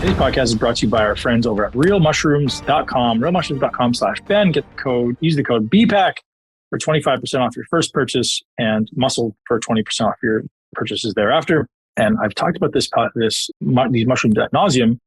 Today's podcast is brought to you by our friends over at realmushrooms.com, realmushrooms.com/Ben. Use the code BPAC for 25% off your first purchase and muscle for 20% off your purchases thereafter. And I've talked about these mushrooms ad nauseum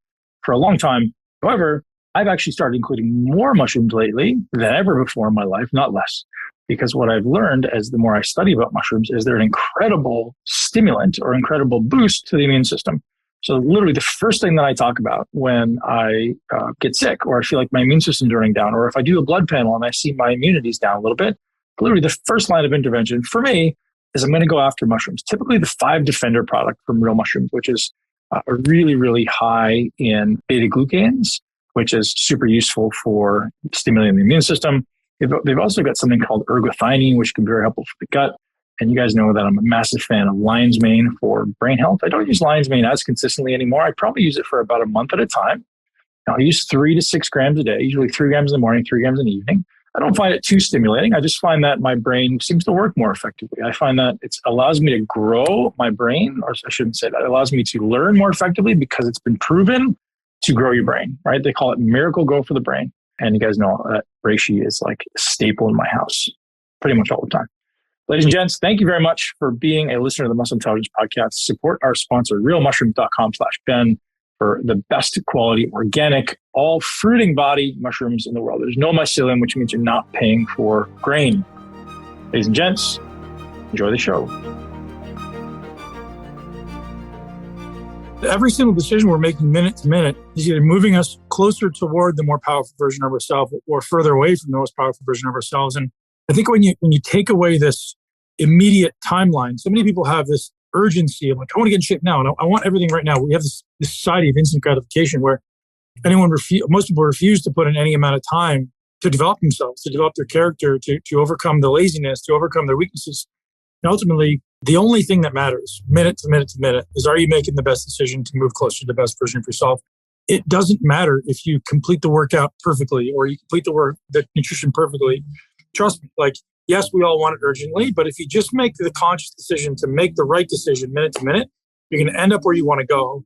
for a long time. However, I've actually started including more mushrooms lately than ever before in my life, not less. Because what I've learned as the more I study about mushrooms is they're an incredible stimulant or incredible boost to the immune system. So literally the first thing that I talk about when I get sick or I feel like my immune system's running down, or if I do a blood panel and I see my immunity's down a little bit, literally the first line of intervention for me is I'm going to go after mushrooms. Typically the 5 Defender product from Real Mushrooms, which is really, really high in beta-glucans, which is super useful for stimulating the immune system. They've also got something called ergothioneine, which can be very helpful for the gut. And you guys know that I'm a massive fan of lion's mane for brain health. I don't use lion's mane as consistently anymore. I probably use it for about a month at a time. Now, I use 3 to 6 grams a day, usually 3 grams in the morning, 3 grams in the evening. I don't find it too stimulating. I just find that my brain seems to work more effectively. I find that it allows me to grow my brain, or I shouldn't say that. It allows me to learn more effectively because it's been proven to grow your brain, right? They call it miracle grow for the brain. And you guys know that reishi is like a staple in my house pretty much all the time. Ladies and gents, thank you very much for being a listener to the Muscle Intelligence Podcast. Support our sponsor, realmushrooms.com/Ben, for the best quality, organic, all fruiting body mushrooms in the world. There's no mycelium, which means you're not paying for grain. Ladies and gents, enjoy the show. Every single decision we're making minute to minute is either moving us closer toward the more powerful version of ourselves or further away from the most powerful version of ourselves. And I think when you take away this immediate timeline, so many people have this urgency of like, I want to get in shape now, and I want everything right now. We have this society of instant gratification where most people refuse to put in any amount of time to develop themselves, to develop their character, to overcome the laziness, to overcome their weaknesses. And ultimately, the only thing that matters, minute to minute to minute, is are you making the best decision to move closer to the best version of yourself? It doesn't matter if you complete the workout perfectly or you complete the nutrition perfectly. Trust me, like, yes, we all want it urgently, but if you just make the conscious decision to make the right decision minute to minute, you're going to end up where you want to go,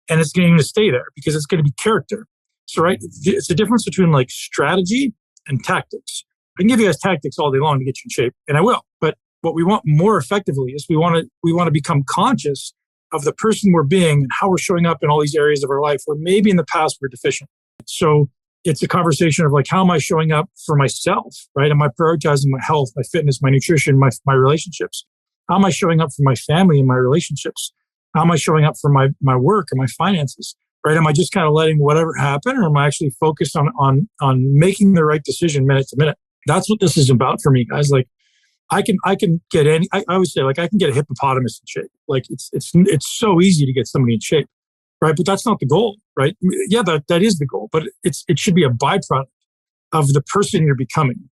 and it's going to stay there because it's going to be character. So, right, it's the difference between like strategy and tactics. I can give you guys tactics all day long to get you in shape, and I will, but what we want more effectively is we want to become conscious of the person we're being and how we're showing up in all these areas of our life where maybe in the past we're deficient. So it's a conversation of like, how am I showing up for myself, right? Am I prioritizing my health, my fitness, my nutrition, my relationships? How am I showing up for my family and my relationships? How am I showing up for my work and my finances, right? Am I just kind of letting whatever happen, or am I actually focused on making the right decision minute to minute? That's what this is about for me, guys. Like, I can get I always say, like, I can get a hippopotamus in shape. Like, it's so easy to get somebody in shape, right? But that's not the goal, right? Yeah, that is the goal, but it should be a byproduct of the person you're becoming,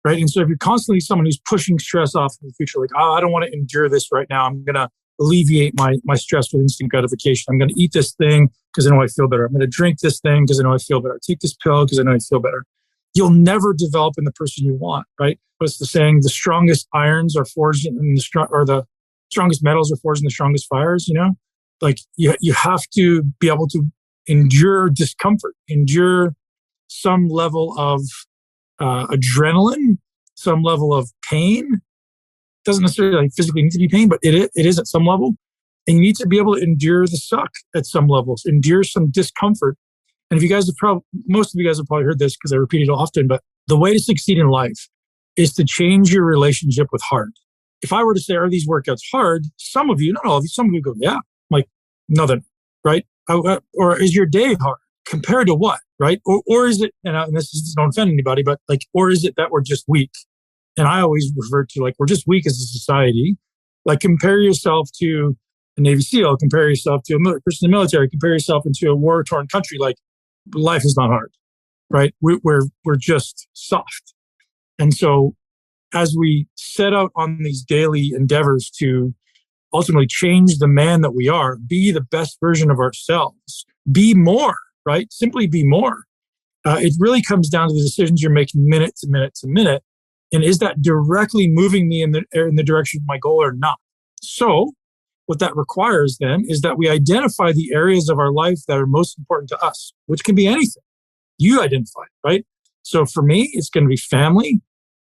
right? And so if you're constantly someone who's pushing stress off in the future, like, oh, I don't want to endure this right now. I'm going to alleviate my stress with instant gratification. I'm going to eat this thing because I know I feel better. I'm going to drink this thing because I know I feel better. Take this pill because I know I feel better. You'll never develop in the person you want, right? What's the saying? The strongest irons are forged in the strongest metals are forged in the strongest fires, you know? Like, you have to be able to endure discomfort, endure some level of adrenaline, some level of pain. Doesn't necessarily physically need to be pain, but it is at some level. And you need to be able to endure the suck at some levels, endure some discomfort. And if you guys most of you guys have probably heard this because I repeat it often, but the way to succeed in life is to change your relationship with hard. If I were to say, are these workouts hard? Some of you, not all of you, some of you go, yeah. I'm like, no, then, right? Or is your day hard compared to what, right? Or is it, and this is, don't offend anybody, but like, or is it that we're just weak? And I always refer to like, we're just weak as a society. Like, compare yourself to a Navy SEAL, compare yourself to a person in the military, compare yourself into a war-torn country. Like, life is not hard, right? We're just soft. And so as we set out on these daily endeavors to ultimately change the man that we are, be the best version of ourselves, be more, right? Simply be more. It really comes down to the decisions you're making minute to minute to minute. And is that directly moving me in the direction of my goal or not? So what that requires then is that we identify the areas of our life that are most important to us, which can be anything. You identify, right? So for me, it's going to be family,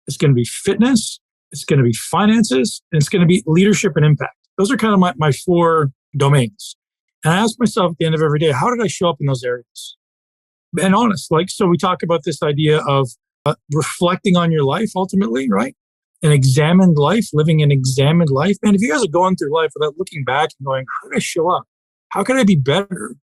it's going to be fitness, it's going to be finances, and it's going to be leadership and impact. Those are kind of my four domains. And I ask myself at the end of every day, how did I show up in those areas? And honest, so we talk about this idea of reflecting on your life ultimately, right? An examined life, living an examined life. Man, if you guys are going through life without looking back and going, how did I show up? How can I be better?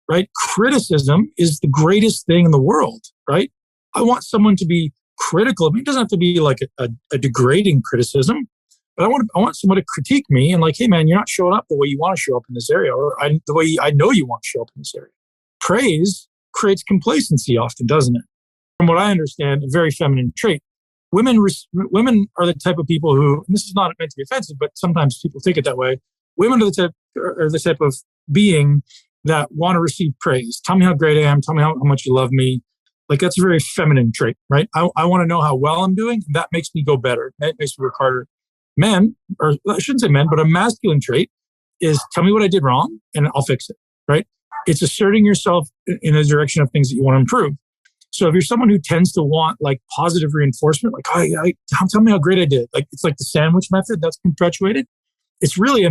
Right? Criticism is the greatest thing in the world, right? I want someone to be critical. I mean, it doesn't have to be like a degrading criticism, but I want someone to critique me and like, hey man, you're not showing up the way you want to show up in this area, or the way I know you want to show up in this area. Praise creates complacency often, doesn't it? From what I understand, a very feminine trait. Women are the type of people who, and this is not meant to be offensive, but sometimes people take it that way. Women are the type of being that want to receive praise. Tell me how great I am. Tell me how much you love me. Like that's a very feminine trait, right? I want to know how well I'm doing. That makes me go better. That makes me work harder. Men, or I shouldn't say men, but a masculine trait is tell me what I did wrong and I'll fix it, right? It's asserting yourself in the direction of things that you want to improve. So if you're someone who tends to want like positive reinforcement, like, tell me how great I did. Like, it's like the sandwich method that's perpetuated. It's really a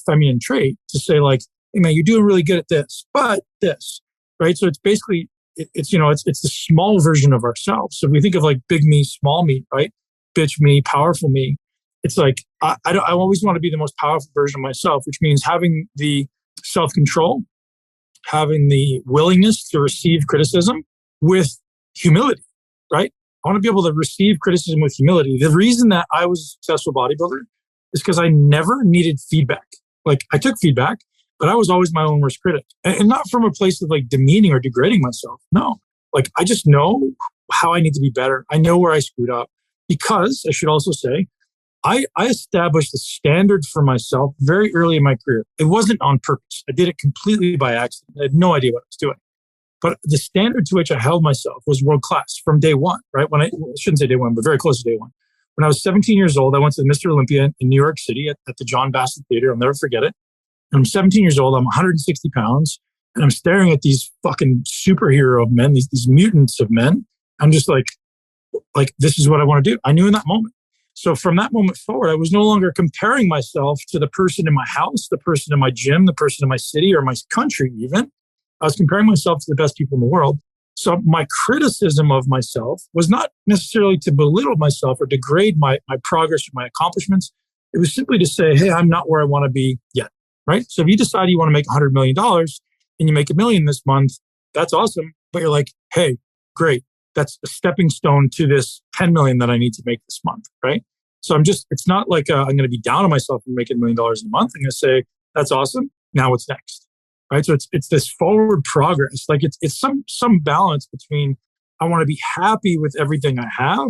feminine trait to say like, hey man, you're doing really good at this, but this, right? So it's basically, it's the small version of ourselves. So if we think of like big me, small me, right? Bitch me, powerful me. It's like, I always want to be the most powerful version of myself, which means having the self-control, having the willingness to receive criticism with humility, right? I want to be able to receive criticism with humility. The reason that I was a successful bodybuilder is because I never needed feedback. Like I took feedback, but I was always my own worst critic. And not from a place of like demeaning or degrading myself. No, like I just know how I need to be better. I know where I screwed up because I should also say, I established a standard for myself very early in my career. It wasn't on purpose. I did it completely by accident. I had no idea what I was doing. But the standard to which I held myself was world class from day one, right? I shouldn't say day one, but very close to day one. When I was 17 years old, I went to Mr. Olympia in New York City at the John Bassett Theater. I'll never forget it. And I'm 17 years old. I'm 160 pounds. And I'm staring at these fucking superhero of men, these mutants of men. I'm just like, this is what I want to do. I knew in that moment. So from that moment forward, I was no longer comparing myself to the person in my house, the person in my gym, the person in my city or my country even. I was comparing myself to the best people in the world. So my criticism of myself was not necessarily to belittle myself or degrade my progress or my accomplishments. It was simply to say, hey, I'm not where I want to be yet, right? So if you decide you want to make $100 million and you make $1 million this month, that's awesome. But you're like, hey, great. That's a stepping stone to this 10 million that I need to make this month, right? So it's not like I'm going to be down on myself and making $1 million a month. I'm going to say, that's awesome. Now what's next? Right. So it's this forward progress. Like it's some balance between I want to be happy with everything I have,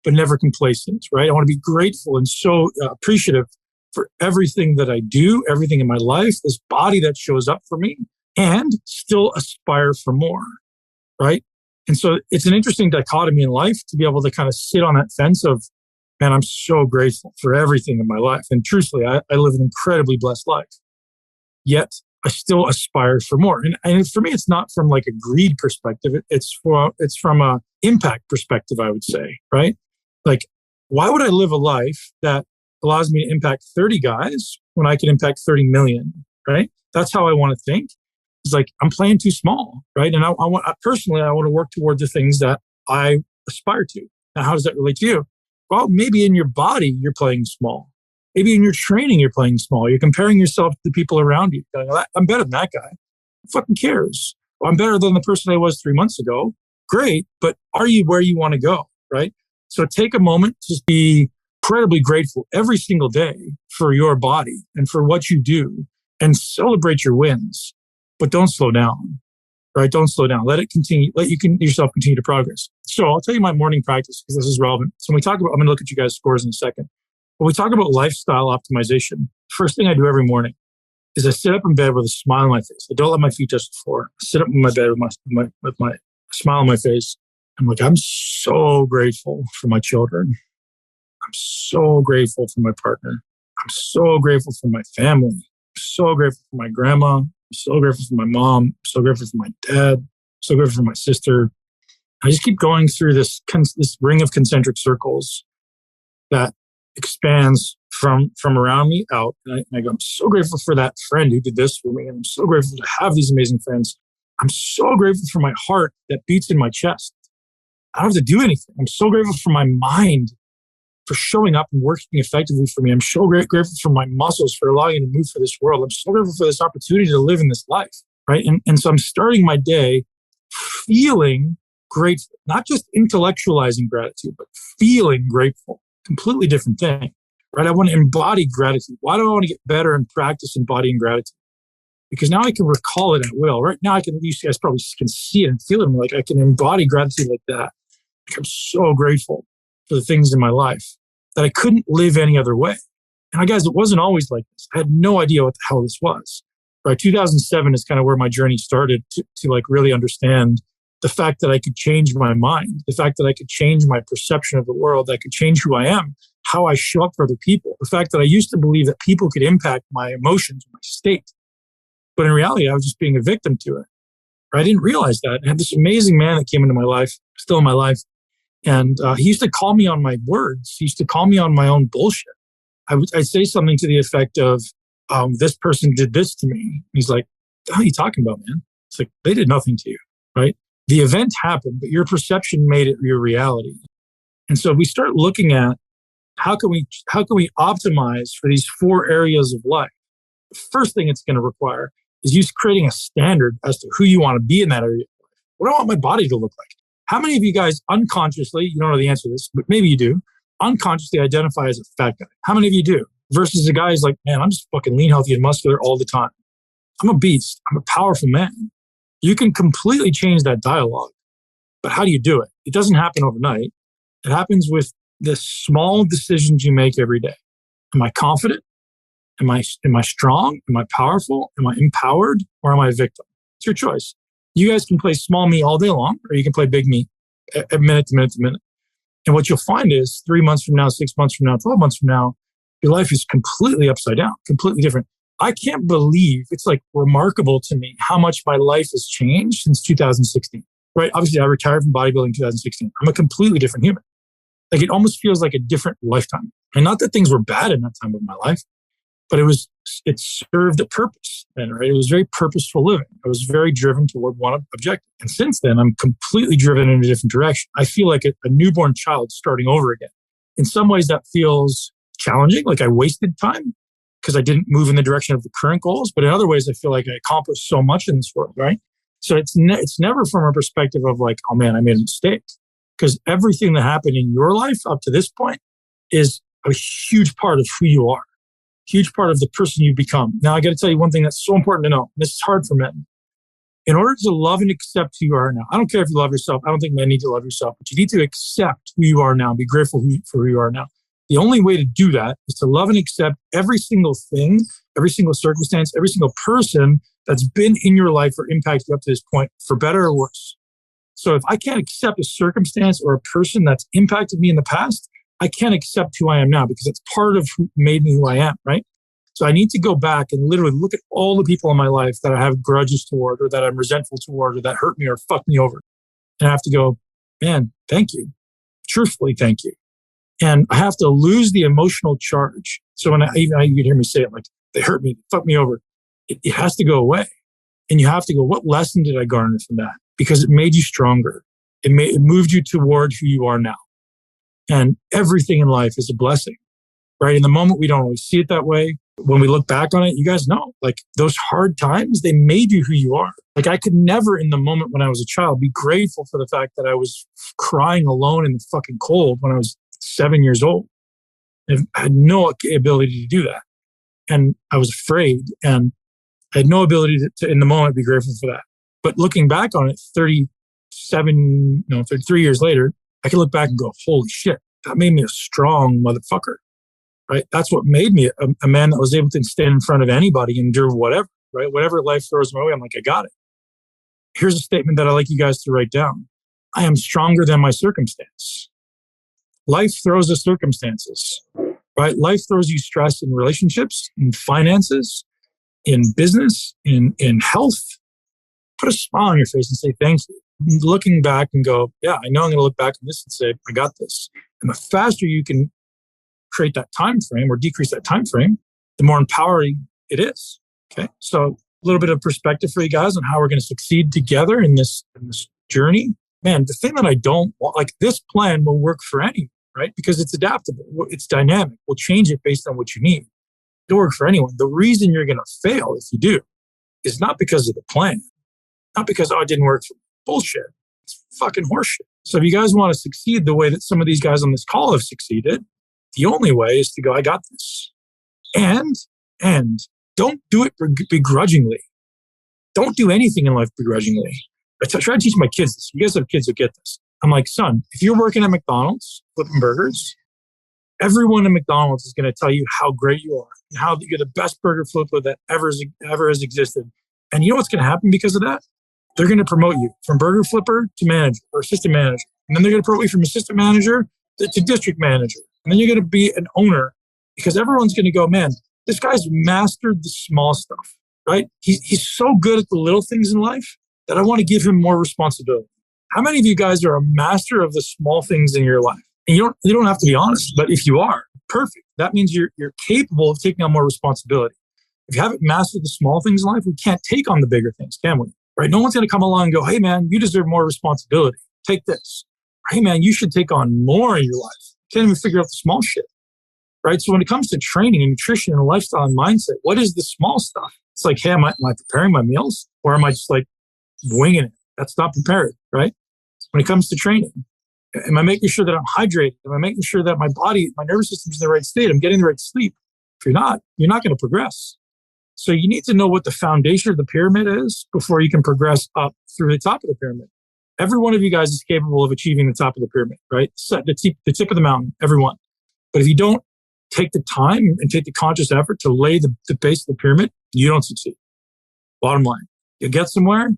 but never complacent, right? I want to be grateful and so appreciative for everything that I do, everything in my life, this body that shows up for me, and still aspire for more, right? And so it's an interesting dichotomy in life to be able to kind of sit on that fence of, man, I'm so grateful for everything in my life. And truthfully, I live an incredibly blessed life. Yet I still aspire for more. And for me, it's not from like a greed perspective. It's from a impact perspective, I would say, right? Like, why would I live a life that allows me to impact 30 guys when I can impact 30 million, right? That's how I want to think. It's like, I'm playing too small, right? And I want to work toward the things that I aspire to. Now, how does that relate to you? Well, maybe in your body, you're playing small. Maybe in your training, you're playing small. You're comparing yourself to the people around you. I'm better than that guy. Who fucking cares? Well, I'm better than the person I was 3 months ago. Great. But are you where you want to go? Right? So take a moment to be incredibly grateful every single day for your body and for what you do and celebrate your wins, but don't slow down. Right? Don't slow down. Let it continue. Yourself continue to progress. So I'll tell you my morning practice because this is relevant. So when we talk about, I'm going to look at you guys' scores in a second. When we talk about lifestyle optimization, first thing I do every morning is I sit up in bed with a smile on my face. I don't let my feet touch the floor. I sit up in my bed with my smile on my face. I'm like, I'm so grateful for my children. I'm so grateful for my partner. I'm so grateful for my family. So grateful for my grandma. I'm so grateful for my mom. I'm so grateful for my dad. I'm so grateful for my sister. I just keep going through this ring of concentric circles that expands from around me out. And I go, I'm so grateful for that friend who did this for me. And I'm so grateful to have these amazing friends. I'm so grateful for my heart that beats in my chest. I don't have to do anything. I'm so grateful for my mind for showing up and working effectively for me. I'm so grateful for my muscles for allowing me to move for this world. I'm so grateful for this opportunity to live in this life, right? And so I'm starting my day feeling grateful, not just intellectualizing gratitude, but feeling grateful. Completely different thing, right? I want to embody gratitude. Why do I want to get better and practice embodying gratitude? Because now I can recall it at will. Right now, you guys probably can see it and feel it. Like I can embody gratitude like that. Like I'm so grateful for the things in my life that I couldn't live any other way. And guys, it wasn't always like this. I had no idea what the hell this was. Right? 2007 is kind of where my journey started to like really understand the fact that I could change my mind, the fact that I could change my perception of the world, that I could change who I am, how I show up for other people. The fact that I used to believe that people could impact my emotions, my state. But in reality, I was just being a victim to it. I didn't realize that. I had this amazing man that came into my life, still in my life. And he used to call me on my words. He used to call me on my own bullshit. I'd say something to the effect of, this person did this to me. He's like, what are you talking about, man? It's like, they did nothing to you, right? The event happened, but your perception made it your reality. And so we start looking at how can we optimize for these 4 areas of life. The first thing it's going to require is you creating a standard as to who you want to be in that area of life. What do I want my body to look like? How many of you guys unconsciously, you don't know the answer to this, but maybe you do, unconsciously identify as a fat guy? How many of you do? Versus the guy who's like, man, I'm just fucking lean, healthy, and muscular all the time. I'm a beast. I'm a powerful man. You can completely change that dialogue. But how do you do it? It doesn't happen overnight. It happens with the small decisions you make every day. Am I confident? Am I strong? Am I powerful? Am I empowered? Or am I a victim? It's your choice. You guys can play small me all day long, or you can play big me minute to minute to minute. And what you'll find is 3 months from now, 6 months from now, 12 months from now, your life is completely upside down, completely different. I can't believe, it's like remarkable to me how much my life has changed since 2016, right? Obviously, I retired from bodybuilding in 2016. I'm a completely different human. Like it almost feels like a different lifetime. And not that things were bad in that time of my life, but it served a purpose. And right, it was very purposeful living. I was very driven toward one objective. And since then, I'm completely driven in a different direction. I feel like a newborn child starting over again. In some ways, that feels challenging, like I wasted time because I didn't move in the direction of the current goals. But in other ways, I feel like I accomplished so much in this world, right? So it's never from a perspective of like, oh man, I made a mistake. Because everything that happened in your life up to this point is a huge part of who you are. Huge part of the person you become. Now, I got to tell you one thing that's so important to know. This is hard for men. In order to love and accept who you are now, I don't care if you love yourself. I don't think men need to love yourself, but you need to accept who you are now. Be grateful for who you are now. The only way to do that is to love and accept every single thing, every single circumstance, every single person that's been in your life or impacted you up to this point, for better or worse. So if I can't accept a circumstance or a person that's impacted me in the past, I can't accept who I am now because it's part of who made me who I am, right? So I need to go back and literally look at all the people in my life that I have grudges toward or that I'm resentful toward or that hurt me or fucked me over. And I have to go, man, thank you. Truthfully, thank you. And I have to lose the emotional charge. So when you can hear me say it like, they hurt me, fucked me over. It has to go away. And you have to go, what lesson did I garner from that? Because it made you stronger. It moved you toward who you are now. And everything in life is a blessing, right? In the moment, we don't always see it that way. When we look back on it, you guys know, like those hard times, they made you who you are. Like I could never in the moment when I was a child be grateful for the fact that I was crying alone in the fucking cold when I was 7 years old. I had no ability to do that. And I was afraid and I had no ability to in the moment be grateful for that. But looking back on it 33 years later, I can look back and go, holy shit, that made me a strong motherfucker, right? That's what made me a man that was able to stand in front of anybody and endure whatever, right? Whatever life throws my way, I'm like, I got it. Here's a statement that I like you guys to write down. I am stronger than my circumstance. Life throws us circumstances, right? Life throws you stress in relationships, in finances, in business, in health, put a smile on your face and say thank you. Looking back and go, yeah, I know I'm going to look back on this and say, I got this. And the faster you can create that time frame or decrease that time frame, the more empowering it is. Okay. So a little bit of perspective for you guys on how we're going to succeed together in this journey. Man, the thing that I don't want, like this plan will work for anyone, right? Because it's adaptable. It's dynamic. We'll change it based on what you need. It'll work for anyone. The reason you're going to fail if you do is not because of the plan, not because, it didn't work for me. Bullshit. It's fucking horseshit. So if you guys want to succeed the way that some of these guys on this call have succeeded, the only way is to go, I got this. And don't do it begrudgingly. Don't do anything in life begrudgingly. I try to teach my kids this. You guys have kids that get this. I'm like, son, if you're working at McDonald's flipping burgers, everyone in McDonald's is going to tell you how great you are and how you're the best burger flipper that ever has existed. And you know what's going to happen because of that? They're going to promote you from burger flipper to manager or assistant manager. And then they're going to promote you from assistant manager to district manager. And then you're going to be an owner because everyone's going to go, man, this guy's mastered the small stuff, right? He's so good at the little things in life that I want to give him more responsibility. How many of you guys are a master of the small things in your life? And you don't have to be honest, but if you are, perfect. That means you're capable of taking on more responsibility. If you haven't mastered the small things in life, we can't take on the bigger things, can we? Right? No one's going to come along and go, hey man, you deserve more responsibility. Take this. Or, hey man, you should take on more in your life. You can't even figure out the small shit. Right? So when it comes to training and nutrition and lifestyle and mindset, what is the small stuff? It's like, hey, am I preparing my meals? Or am I just like winging it? That's not prepared, right? When it comes to training, am I making sure that I'm hydrated? Am I making sure that my body, my nervous system's in the right state? I'm getting the right sleep. If you're not going to progress. So you need to know what the foundation of the pyramid is before you can progress up through the top of the pyramid. Every one of you guys is capable of achieving the top of the pyramid, right? The tip of the mountain, everyone. But if you don't take the time and take the conscious effort to lay the base of the pyramid, you don't succeed. Bottom line, you'll get somewhere,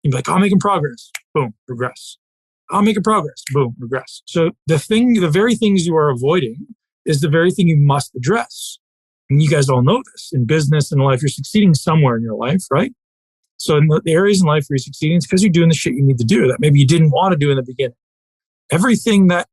you'll be like, I'm making progress. Boom, regress. I'm making progress. Boom, regress. So the very things you are avoiding is the very thing you must address. And you guys all know this. In business and life, you're succeeding somewhere in your life, right? So in the areas in life where you're succeeding, it's because you're doing the shit you need to do that maybe you didn't want to do in the beginning. Everything that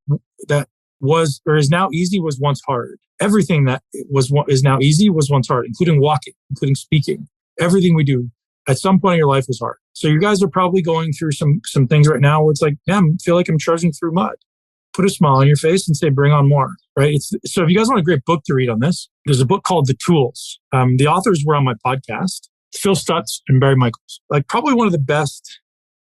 was or is now easy was once hard. Everything that is now easy was once hard, including walking, including speaking. Everything we do at some point in your life was hard. So you guys are probably going through some things right now where it's like, damn, I feel like I'm trudging through mud. Put a smile on your face and say, bring on more, right? So if you guys want a great book to read on this, there's a book called The Tools. The authors were on my podcast, Phil Stutz and Barry Michaels. Like probably one of the best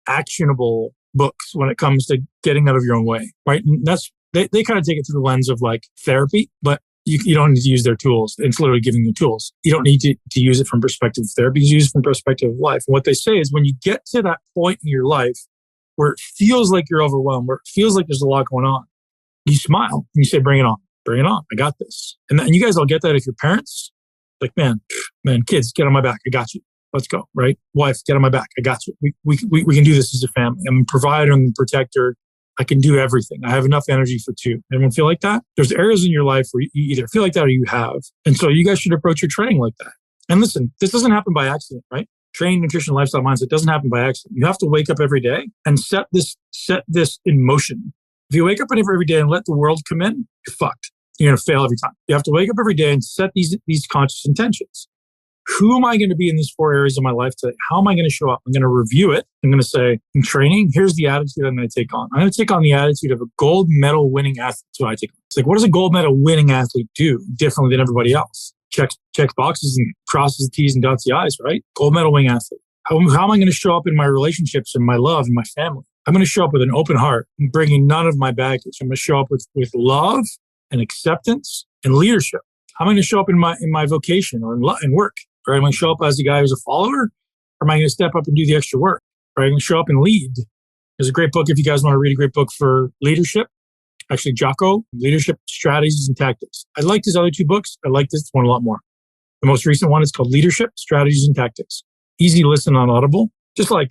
actionable books when it comes to getting out of your own way, right? And they kind of take it through the lens of like therapy, but you don't need to use their tools. It's literally giving you tools. You don't need to use it from perspective of therapy. You use it from perspective of life. And what they say is when you get to that point in your life where it feels like you're overwhelmed, where it feels like there's a lot going on, you smile and you say, bring it on. Bring it on. I got this. And you guys all get that if you're parents. Like, man, kids, get on my back. I got you. Let's go, right? Wife, get on my back. I got you. We can do this as a family. I'm a provider and a protector. I can do everything. I have enough energy for two. Everyone feel like that? There's areas in your life where you either feel like that or you have. And so you guys should approach your training like that. And listen, this doesn't happen by accident, right? Training, nutrition, lifestyle, mindset doesn't happen by accident. You have to wake up every day and set this in motion. If you wake up every day and let the world come in, you're fucked. You're going to fail every time. You have to wake up every day and set these conscious intentions. Who am I going to be in these 4 areas of my life today? How am I going to show up? I'm going to review it. I'm going to say, in training, here's the attitude I'm going to take on. I'm going to take on the attitude of a gold medal winning athlete. That's what I take on. It's like, what does a gold medal winning athlete do differently than everybody else? Checks boxes and crosses the T's and dots the I's, right? Gold medal winning athlete. How am I going to show up in my relationships and my love and my family? I'm going to show up with an open heart and bringing none of my baggage. I'm going to show up with love and acceptance and leadership. I'm going to show up in my vocation or in work. Or am I going to show up as a guy who's a follower? Or am I going to step up and do the extra work? Or am I going to show up and lead? There's a great book if you guys want to read a great book for leadership. Actually, Jocko, Leadership Strategies and Tactics. I liked his other 2 books. I like this one a lot more. The most recent one is called Leadership Strategies and Tactics. Easy to listen on Audible. Just like,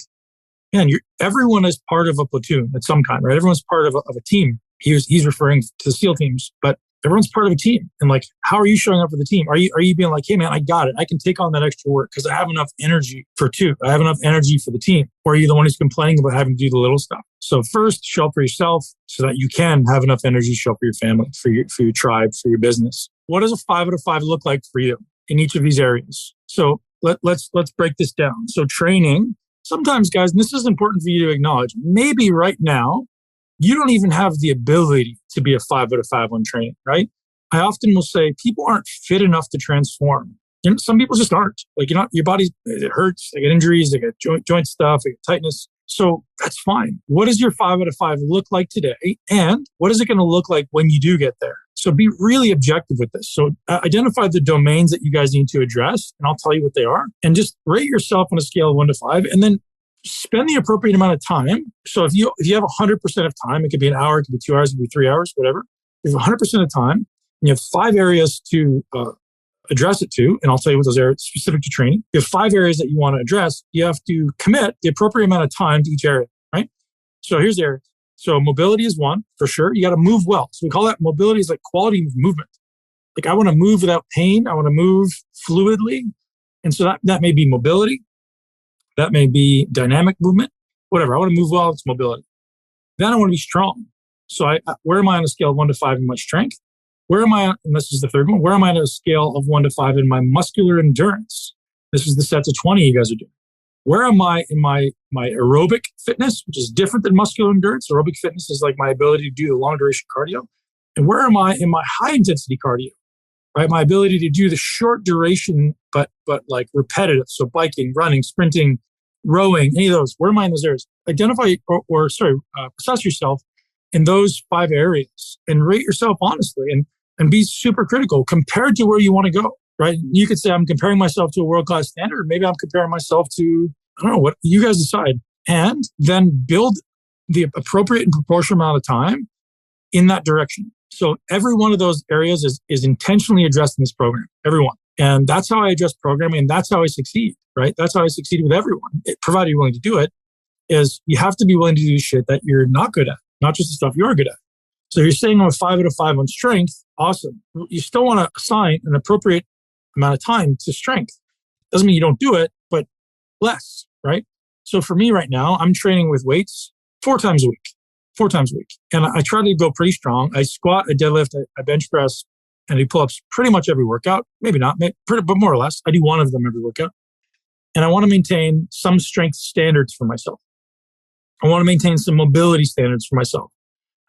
man, everyone is part of a platoon at some kind, right? Everyone's part of a team. He's referring to the SEAL teams, but Everyone's part of a team. And like, how are you showing up for the team? Are you being like, hey man, I got it. I can take on that extra work because I have enough energy for two. I have enough energy for the team. Or are you the one who's complaining about having to do the little stuff? So first, show up for yourself so that you can have enough energy to show up for your family, for your tribe, for your business. What does a 5 out of 5 look like for you in each of these areas? So let's break this down. So training, sometimes guys, and this is important for you to acknowledge, maybe right now, you don't even have the ability to be a 5 out of 5 on training, right? I often will say people aren't fit enough to transform. Some people just aren't. Like, your body, it hurts. They get injuries. They get joint stuff. They get tightness. So that's fine. What does your 5 out of 5 look like today? And what is it going to look like when you do get there? So be really objective with this. So identify the domains that you guys need to address, and I'll tell you what they are. And just rate yourself on a scale of 1 to 5, and then spend the appropriate amount of time. So if you have 100% of time, it could be an hour, it could be 2 hours, it could be 3 hours, whatever. If you have 100% of time, and you have 5 areas to address it to, and I'll tell you what those areas specific to training. You have 5 areas that you want to address. You have to commit the appropriate amount of time to each area, right? So here's the area. So mobility is one, for sure. You got to move well. So we call that mobility is like quality of movement. Like I want to move without pain. I want to move fluidly. And so that may be mobility. That may be dynamic movement, whatever. I want to move well, it's mobility. Then I want to be strong. So where am I on a scale of 1 to 5 in my strength? Where am I on, and this is the third one, where am I on a scale of 1 to 5 in my muscular endurance? This is the sets of 20 you guys are doing. Where am I in my aerobic fitness, which is different than muscular endurance? Aerobic fitness is like my ability to do the long duration cardio. And where am I in my high intensity cardio? Right, my ability to do the short duration, but like repetitive. So biking, running, sprinting, rowing, any of those. Where am I in those areas? Identify assess yourself in those 5 areas and rate yourself honestly and be super critical compared to where you want to go. Right, you could say I'm comparing myself to a world-class standard, or maybe I'm comparing myself to, I don't know, what you guys decide, and then build the appropriate and proportional amount of time in that direction. So every one of those areas is intentionally addressed in this program, everyone. And that's how I address programming, and that's how I succeed, right? That's how I succeed with everyone, provided you're willing to do it, is you have to be willing to do shit that you're not good at, not just the stuff you're good at. So you're saying I'm a 5 out of 5 on strength, awesome. You still want to assign an appropriate amount of time to strength. Doesn't mean you don't do it, but less, right? So for me right now, I'm training with weights 4 times a week. 4 times a week. And I try to go pretty strong. I squat, I deadlift, I bench press, and I do pull-ups pretty much every workout. Maybe not, but more or less. I do one of them every workout. And I want to maintain some strength standards for myself. I want to maintain some mobility standards for myself.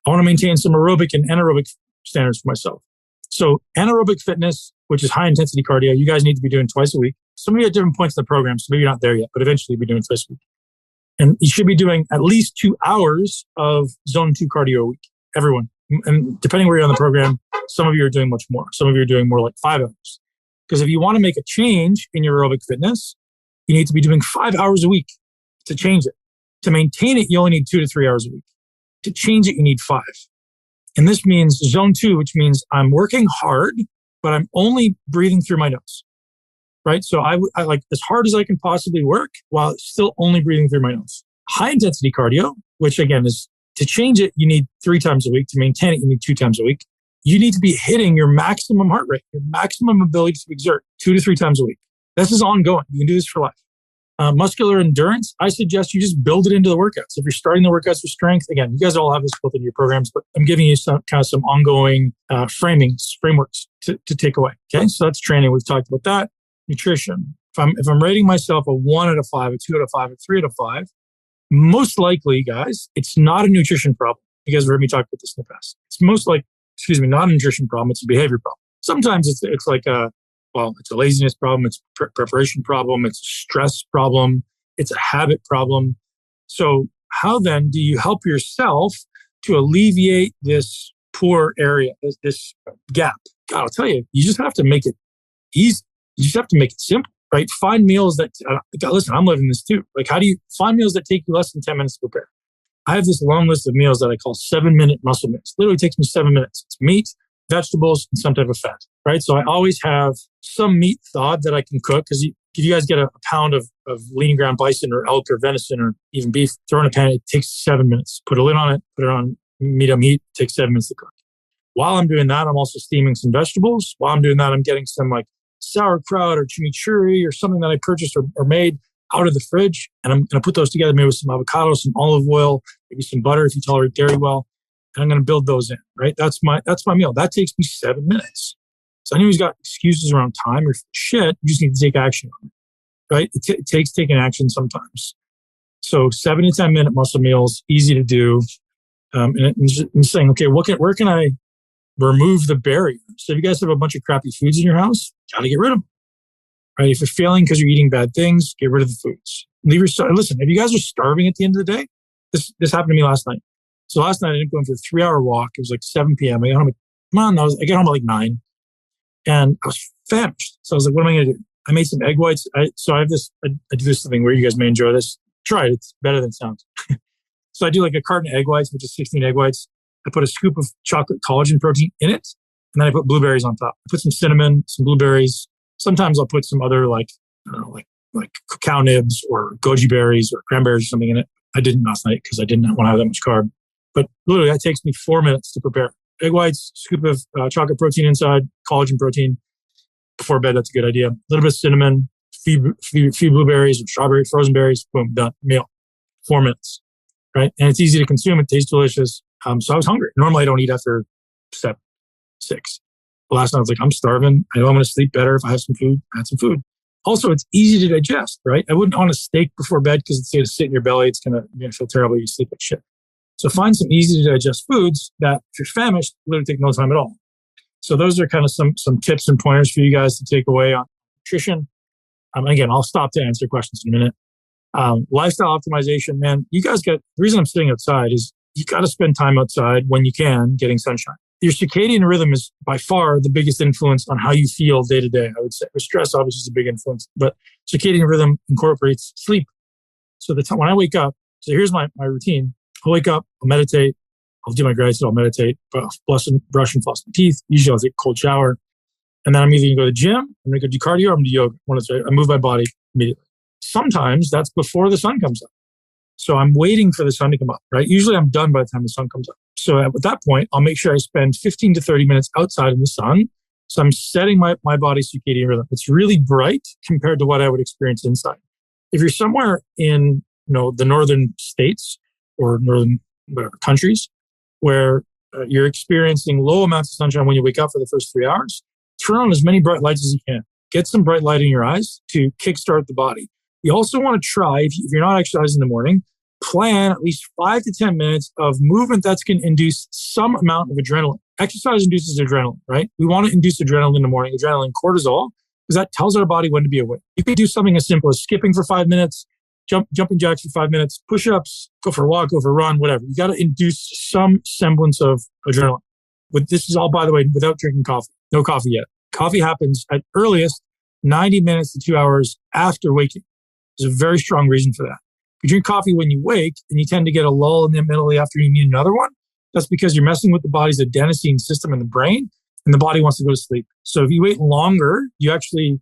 I want to maintain some aerobic and anaerobic standards for myself. So anaerobic fitness, which is high intensity cardio, you guys need to be doing twice a week. Some of you at different points in the program, so maybe you're not there yet, but eventually you'll be doing twice a week. And you should be doing at least 2 hours of zone 2 cardio a week, everyone. And depending where you're on the program, some of you are doing much more. Some of you are doing more like 5 hours. Because if you want to make a change in your aerobic fitness, you need to be doing 5 hours a week to change it. To maintain it, you only need 2 to 3 hours a week. To change it, you need 5. And this means zone 2, which means I'm working hard, but I'm only breathing through my nose. Right? So I like as hard as I can possibly work while still only breathing through my nose. High intensity cardio, which again is to change it, you need 3 times a week. To maintain it, you need 2 times a week. You need to be hitting your maximum heart rate, your maximum ability to exert 2 to 3 times a week. This is ongoing. You can do this for life. Muscular endurance, I suggest you just build it into the workouts. If you're starting the workouts with strength, again, you guys all have this built into your programs, but I'm giving you some ongoing frameworks to take away. Okay, so that's training. We've talked about that. Nutrition. If I'm rating myself a 1 out of 5, a 2 out of 5, a 3 out of 5, most likely, guys, it's not a nutrition problem. You guys have heard me talk about this in the past. It's most like, not a nutrition problem. It's a behavior problem. Sometimes it's like it's a laziness problem. It's a preparation problem. It's a stress problem. It's a habit problem. So how then do you help yourself to alleviate this poor area, this gap? God, I'll tell you, you just have to make it easy. You just have to make it simple, right? Find meals that, listen, I'm living this too. Like, how do you find meals that take you less than 10 minutes to prepare? I have this long list of meals that I call 7-minute muscle meals. Literally takes me 7 minutes. It's meat, vegetables, and some type of fat, right? So I always have some meat thawed that I can cook, because if you guys get a pound of lean ground bison or elk or venison or even beef, throw in a pan, it takes 7 minutes. Put a lid on it, put it on medium heat, it takes 7 minutes to cook. While I'm doing that, I'm also steaming some vegetables. While I'm doing that, I'm getting some like sauerkraut or chimichurri or something that I purchased or made out of the fridge. And I'm going to put those together, maybe with some avocado, some olive oil, maybe some butter if you tolerate dairy well. And I'm going to build those in, right? That's my meal. That takes me 7 minutes. So anyone who's got excuses around time or shit, you just need to take action on it, right? It takes taking action sometimes. So 7 to 10 minute muscle meals, easy to do. And saying, okay, where can I remove the barrier? So if you guys have a bunch of crappy foods in your house, got to get rid of them, right? If you're failing because you're eating bad things, get rid of the foods. Listen, if you guys are starving at the end of the day, this happened to me last night. So last night I ended up going for a 3-hour walk. It was like 7 p.m. I got home I got home at like 9 and I was famished. So I was like, what am I going to do? I made some egg whites. I do this thing where you guys may enjoy this. Try it. It's better than it sounds. So I do like a carton of egg whites, which is 16 egg whites. I put a scoop of chocolate collagen protein in it. And then I put blueberries on top. I put some cinnamon, some blueberries. Sometimes I'll put some other like cacao nibs or goji berries or cranberries or something in it. I didn't last night because I didn't want to have that much carb. But literally that takes me 4 minutes to prepare. Egg whites, scoop of chocolate protein inside, collagen protein. Before bed, that's a good idea. A little bit of cinnamon, few blueberries or strawberries, frozen berries. Boom, done. Meal. 4 minutes. Right? And it's easy to consume. It tastes delicious. So I was hungry. Normally I don't eat after 7, 6. But last night I was like, I'm starving. I know I'm going to sleep better if I have some food. I had some food. Also, it's easy to digest, right? I wouldn't want a steak before bed because it's going to sit in your belly. You're going to feel terrible. You sleep like shit. So find some easy to digest foods that if you're famished, literally take no time at all. So those are kind of some tips and pointers for you guys to take away on nutrition. Again, I'll stop to answer questions in a minute. Lifestyle optimization, man, the reason I'm sitting outside is you got to spend time outside when you can getting sunshine. Your circadian rhythm is by far the biggest influence on how you feel day to day, I would say. Stress obviously is a big influence, but circadian rhythm incorporates sleep. So when I wake up, so here's my routine. I'll wake up, I'll meditate, I'll do my gratitude, I'll meditate, brush and floss my teeth. Usually I'll take a cold shower. And then I'm either going to go to the gym, I'm going to go do cardio, or I'm going to do yoga. I move my body immediately. Sometimes that's before the sun comes up. So I'm waiting for the sun to come up, right? Usually I'm done by the time the sun comes up. So at that point, I'll make sure I spend 15 to 30 minutes outside in the sun. So I'm setting my body's circadian rhythm. It's really bright compared to what I would experience inside. If you're somewhere in the northern states or northern countries where you're experiencing low amounts of sunshine when you wake up for the first 3 hours, turn on as many bright lights as you can. Get some bright light in your eyes to kickstart the body. You also want to try, if you're not exercising in the morning, plan at least 5 to 10 minutes of movement that's going to induce some amount of adrenaline. Exercise induces adrenaline, right? We want to induce adrenaline in the morning, adrenaline, cortisol, because that tells our body when to be awake. You could do something as simple as skipping for 5 minutes, jumping jacks for 5 minutes, push-ups, go for a walk, go for a run, whatever. You got to induce some semblance of adrenaline. This is all, by the way, without drinking coffee. No coffee yet. Coffee happens at earliest 90 minutes to 2 hours after waking. There's a very strong reason for that. If you drink coffee when you wake and you tend to get a lull in the middle of the afternoon, you need another one. That's because you're messing with the body's adenosine system in the brain and the body wants to go to sleep. So if you wait longer, you actually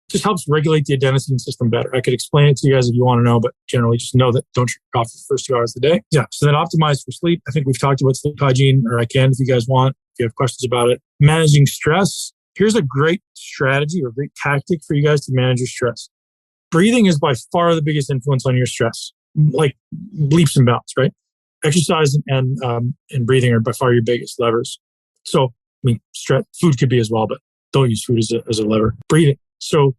just helps regulate the adenosine system better. I could explain it to you guys if you want to know, but generally just know that don't drink coffee the first 2 hours of the day. Yeah. So then optimize for sleep. I think we've talked about sleep hygiene, or I can if you guys want, if you have questions about it. Managing stress. Here's a great strategy or great tactic for you guys to manage your stress. Breathing is by far the biggest influence on your stress, like leaps and bounds, right? Exercise and breathing are by far your biggest levers. So, food could be as well, but don't use food as a lever. Breathing. So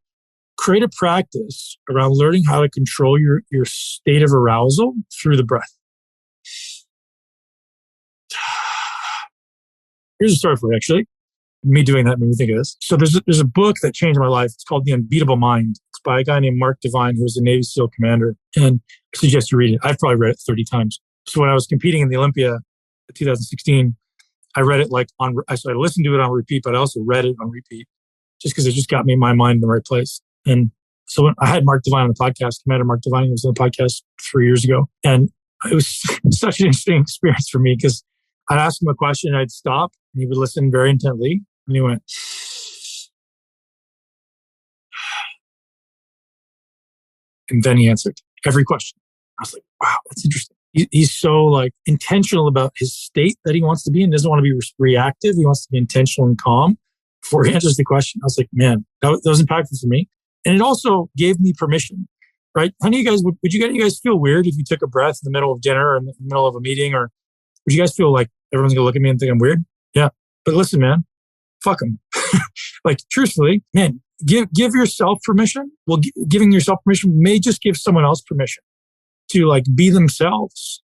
create a practice around learning how to control your state of arousal through the breath. Here's a story for you, actually. Me doing that made me think of this. So there's a book that changed my life. It's called The Unbeatable Mind. It's by a guy named Mark Devine, who was a Navy SEAL commander. And I suggest you read it. I've probably read it 30 times. So when I was competing in the Olympia in 2016, I read it I listened to it on repeat, but I also read it on repeat just because it just got me in my mind in the right place. And so when I had Mark Devine on the podcast, Commander Mark Devine was on the podcast 3 years ago. And it was such an interesting experience for me because I'd ask him a question and I'd stop and he would listen very intently. And he went, and then he answered every question. I was like, wow, that's interesting. He's so like intentional about his state that he wants to be in. Doesn't want to be reactive. He wants to be intentional and calm before he answers the question. I was like, man, that was impactful for me. And it also gave me permission, right? How do you guys, would you guys feel weird if you took a breath in the middle of dinner or in the middle of a meeting? Or would you guys feel like everyone's going to look at me and think I'm weird? Yeah. But listen, man, fuck them. Like, truthfully, man, give yourself permission. Well, giving yourself permission may just give someone else permission to like be themselves,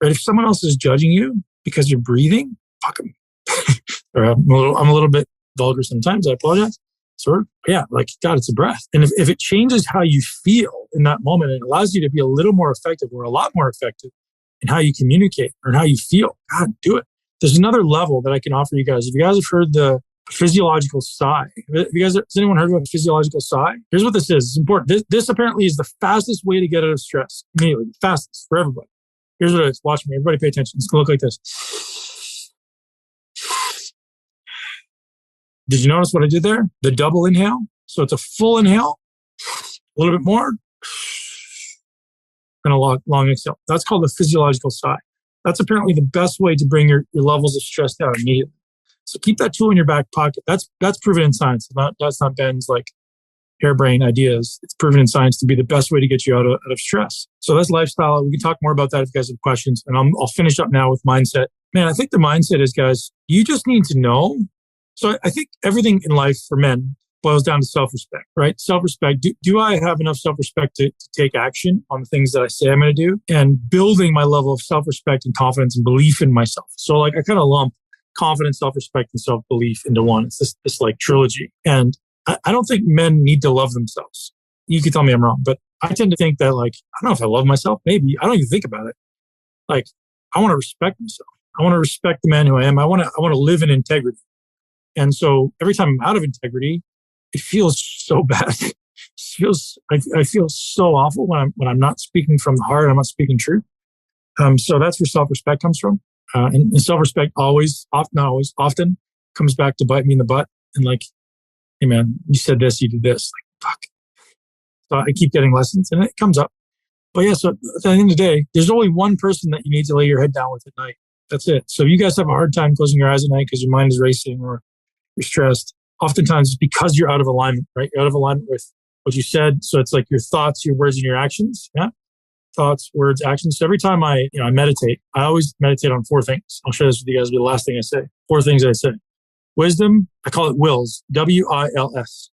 right? If someone else is judging you because you're breathing, fuck them. I'm a little bit vulgar sometimes. I apologize. Sort of. Yeah, like, God, it's a breath. And if it changes how you feel in that moment, it allows you to be a little more effective or a lot more effective in how you communicate or in how you feel. God, do it. There's another level that I can offer you guys. If you guys have heard the physiological sigh, has anyone heard of a physiological sigh? Here's what this is. It's important. This apparently is the fastest way to get out of stress. Immediately. The fastest for everybody. Here's what it is. Watch me. Everybody pay attention. It's going to look like this. Did you notice what I did there? The double inhale. So it's a full inhale, a little bit more, and a long exhale. That's called a physiological sigh. That's apparently the best way to bring your levels of stress down immediately. So keep that tool in your back pocket. That's proven in science. That's not Ben's like harebrained ideas. It's proven in science to be the best way to get you out of stress. So that's lifestyle. We can talk more about that if you guys have questions. And I'll finish up now with mindset. Man, I think the mindset is, guys, you just need to know. So I think everything in life for men boils down to self-respect, right? Self-respect. Do I have enough self-respect to take action on the things that I say I'm going to do? And building my level of self-respect and confidence and belief in myself. So like I kind of lump confidence, self-respect, and self-belief into one. It's this like trilogy. And I don't think men need to love themselves. You can tell me I'm wrong, but I tend to think that like, I don't know if I love myself. Maybe. I don't even think about it. Like, I want to respect myself. I want to respect the man who I am. I want to live in integrity. And so every time I'm out of integrity, it feels so bad. I feel so awful when I'm not speaking from the heart. I'm not speaking truth. So that's where self-respect comes from. And self-respect often comes back to bite me in the butt. And like, hey man, you said this, you did this. Like, fuck. So I keep getting lessons and it comes up. But yeah, so at the end of the day, there's only one person that you need to lay your head down with at night. That's it. So if you guys have a hard time closing your eyes at night because your mind is racing or you're stressed, oftentimes it's because you're out of alignment, right? You're out of alignment with what you said. So it's like your thoughts, your words, and your actions. Yeah. Thoughts, words, actions. So every time I meditate, I always meditate on 4 things. I'll share this with you guys. It'll be the last thing I say. 4 things I say. Wisdom, I call it WILS, WILS.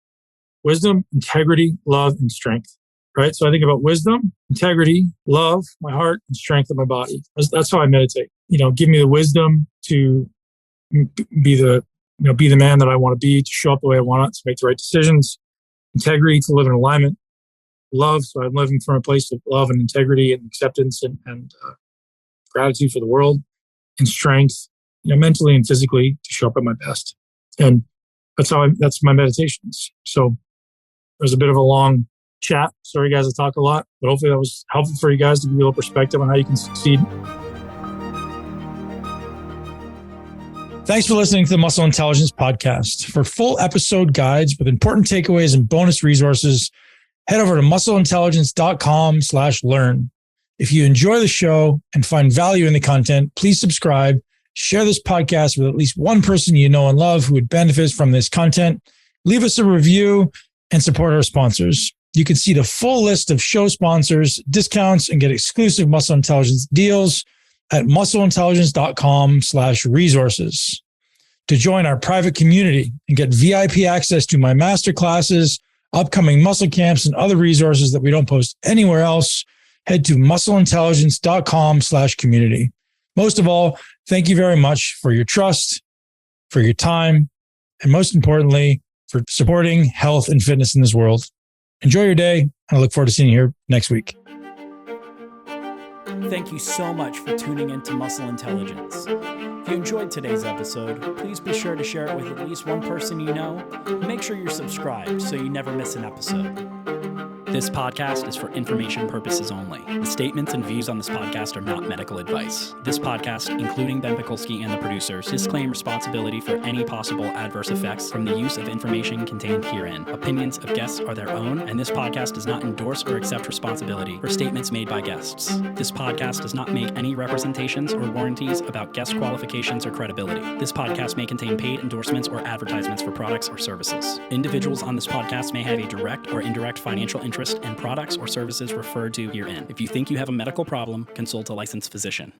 Wisdom, integrity, love, and strength. Right? So I think about wisdom, integrity, love, my heart, and strength of my body. That's how I meditate. Give me the wisdom to be the man that I want to be, to show up the way I want it, to make the right decisions. Integrity, to live in alignment. Love, so I'm living from a place of love and integrity and acceptance and gratitude for the world. And strength, mentally and physically, to show up at my best. And that's my meditations. So there's a bit of a long chat. Sorry guys, I talk a lot, but hopefully that was helpful for you guys to give you a little perspective on how you can succeed. Thanks for listening to the Muscle Intelligence Podcast. For full episode guides with important takeaways and bonus resources, head over to muscleintelligence.com/learn. If you enjoy the show and find value in the content, please subscribe, share this podcast with at least one person you know and love who would benefit from this content. Leave us a review and support our sponsors. You can see the full list of show sponsors, discounts, and get exclusive Muscle Intelligence deals at muscleintelligence.com/resources. To join our private community and get VIP access to my masterclasses, upcoming muscle camps, and other resources that we don't post anywhere else, head to muscleintelligence.com/community. Most of all, thank you very much for your trust, for your time, and most importantly, for supporting health and fitness in this world. Enjoy your day, and I look forward to seeing you here next week. Thank you so much for tuning into Muscle Intelligence. If you enjoyed today's episode, please be sure to share it with at least one person you know. And make sure you're subscribed so you never miss an episode. This podcast is for information purposes only. The statements and views on this podcast are not medical advice. This podcast, including Ben Pakulski and the producers, disclaim responsibility for any possible adverse effects from the use of information contained herein. Opinions of guests are their own, and this podcast does not endorse or accept responsibility for statements made by guests. This podcast does not make any representations or warranties about guest qualifications or credibility. This podcast may contain paid endorsements or advertisements for products or services. Individuals on this podcast may have a direct or indirect financial interest in products or services referred to herein. If you think you have a medical problem, consult a licensed physician.